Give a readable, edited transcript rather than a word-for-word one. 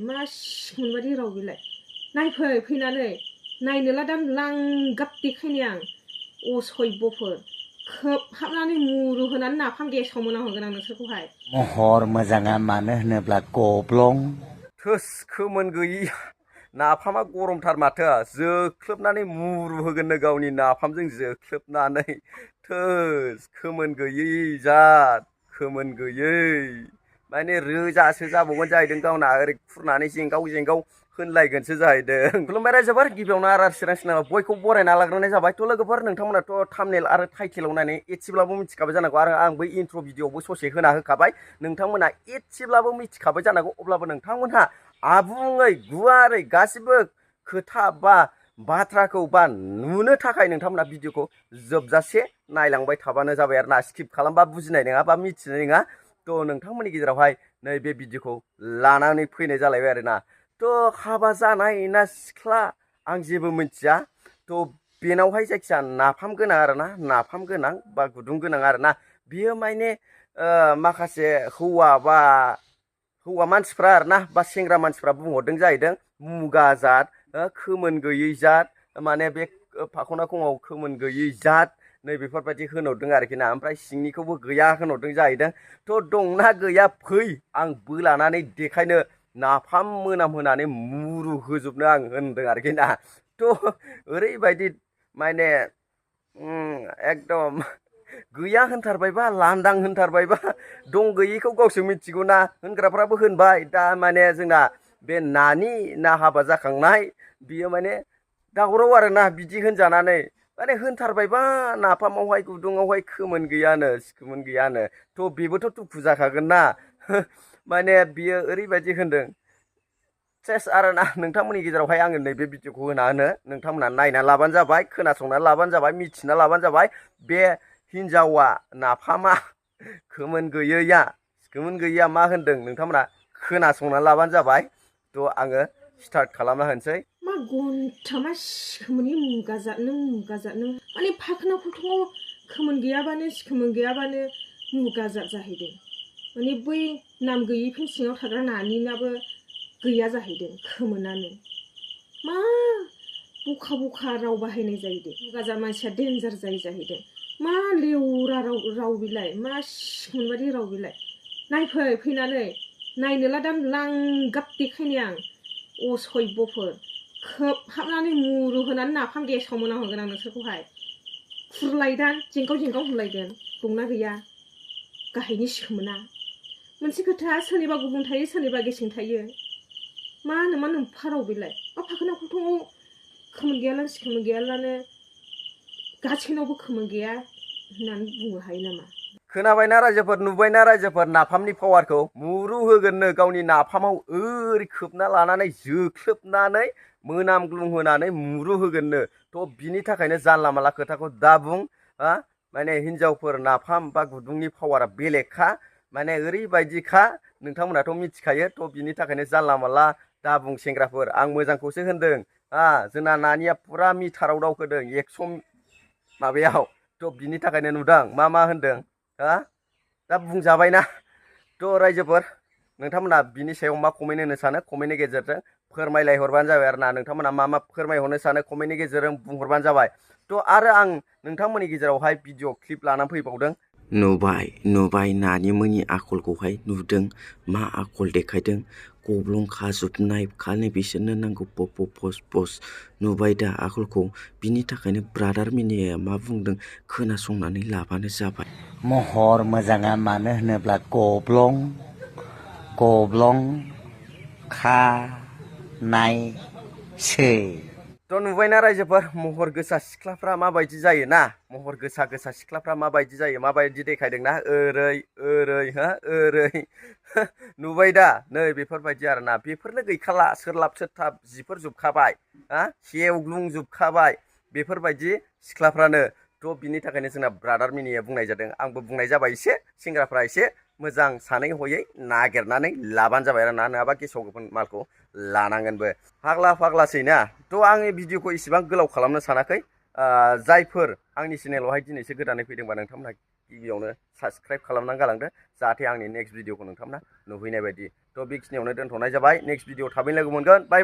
मा सिखोमोनबादि राव बिलाय नायफै फैनानै नायनोला दा लांगाब देखायनो आं असय्यफोर खोबहाबनानै मुरु होनानै नाफाम गेसाव मोनामहोगोन आं नोंसोरखौहाय महर मोजाङा मानो होनोब्ला गब्लं थोस खोमोन गैयि नाफामा गरमथार माथो जोख्लोबनानै मुरु होगोननो गावनि नाफामजों जोख्लोबनानै थोस खोमोन गैयै जात खोमोन गैयै माने रोजासो जाबावगोन जाहैदों गावना ओरै खुरनानै जेंगाव जेंगाव होनलायगोनसो जाहैदों खुलुमबाय रायजोफोर गिबियावनो आर चिरां चेनेलाव बयखौ बरायना लाग्रोनाय जाबाय थ' लोगोफोर नोंथांमोनाथ' थाम्बनेल आरो टाइटेलाव नायनानै एसेब्लाबो मिथिखाबाय जानांगौ आरो आं बै इन्ट्र' भिडिअ'आवबो ससे होना होखाबाय नोंथांमोना एसेब्लाबो मिथिखाबाय जानांगौ अब्लाबो नोंथांमोनहा आबुङै गुवारै गासिबो खोथा बा बाथ्राखौ बा नुनो थाखाय नोंथांमोना भिडिअ'खौ जोबजासे नायलांबाय थाबानो जाबाय आरो ना स्किप खालामबा बुजिनाय नङा बा मिथिनाय नङा थ' नोंथांमोननि गेजेरावहाय नैबे भिडिअ'खौ लानानै फैनाय जालायबाय आरोना थ' हाबा जानाय ना सिख्ला आं जेबो मिथिया थ' बेनावहाय जायखिया नाफाम गोनां आरोना नाफाम गोनां बा गुदुं गोनां आरोना बियो माने माखासे हौवा मानसिफ्रा आरोना बा सेंग्रा मानसिफ्रा बुंहरदों जाहैदों मुगा जात खोमोन गैयै जात माने बे फाखना खङाव खोमोन गैयै जात नै बेफोरबायदि होनहरदों आरोखि ना ओमफ्राय सिंनिखौबो गैया होनहरदों जाहैदों थ' दंना गैया फै आं बोलानानै देखायनो नाफाम मोनामहोनानै मुरु होजोबनो आं होनदों आरोखि ना थ' ओरैबायदि माने एकदम गैया होनथारबायबा लांदां होनथारबायबा दं गैयैखौ गावसो मिथिगौ ना होनग्राफ्राबो होनबाय दा माने जोंना बे नानि ना हाबा जाखांनाय बियो माने दावराव आरोना बिदि होनजानानै माने होनथारबायबा नाफामावहाय गुदुङावहाय खोमोन गैयानो थ' बेबोथ' दुखु जाखागोन ना माने बियो ओरैबायदि होनदों सेस आरोना नोंथांमोननि गेजेरावहाय आङो नैबे भिडिअ'खौ होना होनो नोंथांमोना नायना लाबानो जाबाय खोनासंना लाबानो जाबाय मिथिना लाबानो जाबाय बे हिन्जावा नाफामा खोमोन गैयैया मा होनदों नोंथांमोना खोनासंना लाबानो जाबाय थ' आङो स्टार्ट खालामना होनोसै मा घन्टा मा सिखोमोननि मुगाजातनो माने फाखोना खथङाव खोमोन गैयाबानो मुगाजात जाहैदों माने बै नाम गैयै फेंसिङाव थाग्रा नानिनाबो गैया जाहैदों खोमोनानो मा बखा राव बाहायनाय जाहैदों मुगाजात मानसिया डेन्जार जाहैदों मा लेवरा राव बिलाय मा सिखोमोनबादि राव बिलाय नायफै फैनानै नायनोला दा लांगाब देखायनो आं असय्यफोर खोबहाबनानै मुरु होनानै नाफाम गेसाव मोनामहोगोन आं नोंसोरखौहाय खुरलायदान जेंगाव होनलायगोन दंना गैया गाहायनि सिखोमोना मोनसे खोथा सोरनिबा गुबुं थायो सोरनिबा गेसें थायो मा नोम्फा राव बिलाय मा फाखोना खथङाव खोमोन गैयालानो गासैनावबो खोमोन गैया होननानै बुंनो हायो नामा खोनाबायना रायजोफोर नुबायना रायजोफोर नाफामनि पावारखौ मुरु होगोननो गावनि नाफामाव ओरै खोबना लानानै जोख्लोबनानै मोनामग्लुंहोनानै मुरु होगोननो थ' बिनि थाखायनो जानला माला खोथाखौ दा बुं माने हिन्जावफोर नाफाम बा गुदुंनि पावारा बेलेगखा माने ओरैबायदिखा नोंथांमोनाथ' मिथिखायो थ' बिनि थाखायनो जानला माला दा बुं सेंग्राफोर आं मोजांखौसो होनदों जोंना नानिया फुरा मिटाराव दावखोदों 100 माबायाव थ' बिनि थाखायनो नुदों मा होनदों दा बुंजाबायना थ' रायजोफोर नोंथांमोना बिनि सायाव मा कमेन्ट होनो सानो कमेन्टनि गेजेरजों फोरमायलायहरबानो जाबाय आरो ना नोंथांमोना मा फोरमायहरनो सानो कमेन्टनि गेजेरजों बुंहरबानो जाबाय थ' आरो आं नोंथांमोननि गेजेरावहाय भिडिअ क्लिप लानानै फैबावदों नुबाय नानिमोननि आखलखौहाय नुदों मा आखल देखायदों गब्लं खाजोबनाय खालि बिसोरनो नांगौ पस नुबाय दा आखलखौ बिनि थाखायनो ब्रादार मिनिया मा बुंदों खोनासंनानै लाबानो जाबाय महर मोजाङा मानो होनोब्ला गब्लं खानायसै थ' नुबायना रायजोफोर महर गोसा सिख्लाफ्रा माबायदि जायो ना महर गोसा सिख्लाफ्रा माबायदि जायो माबायदि देखायदोंना ओरै नुबाय दा नै बेफोरबायदि आरोना बेफोरनो गैखाला सोरलाब सोरथाब जिफोर जोबखाबाय सेवग्लुंजोबखाबाय बेफोरबायदि सिख्लाफ्रानो थ' बिनि थाखायनो जोंना ब्रादार मिनिया बुंनाय जादों आंबो बुंनाय जाबाय एसे सेंग्राफ्रा एसे मोजां सानै हयै नागिरनानै लाबानो जाबाय आरो ना नङाबा गेसाव गोफोन मालखौ लानांगोनबो फाग्लासै ना थ' आङो भिडिअखौ इसेबां गोलाव खालामनो सानाखै जायफोर आंनि चेनेलावहाय दिनैसो गोदानै फैदोंबा नोंथांमोनहा गिबियावनो साबस्क्राइब खालामनानै गालांदो जाहाथे आंनि नेक्स्ट भिडिअखौ नोंथांमोना नुहैनाय बायदि। थ' बेखिनियावनो दोनथ'नाय जाबाय। नेक्स्ट भिडिअ थाबैनो लोगो मोनगोन। बाय बाय।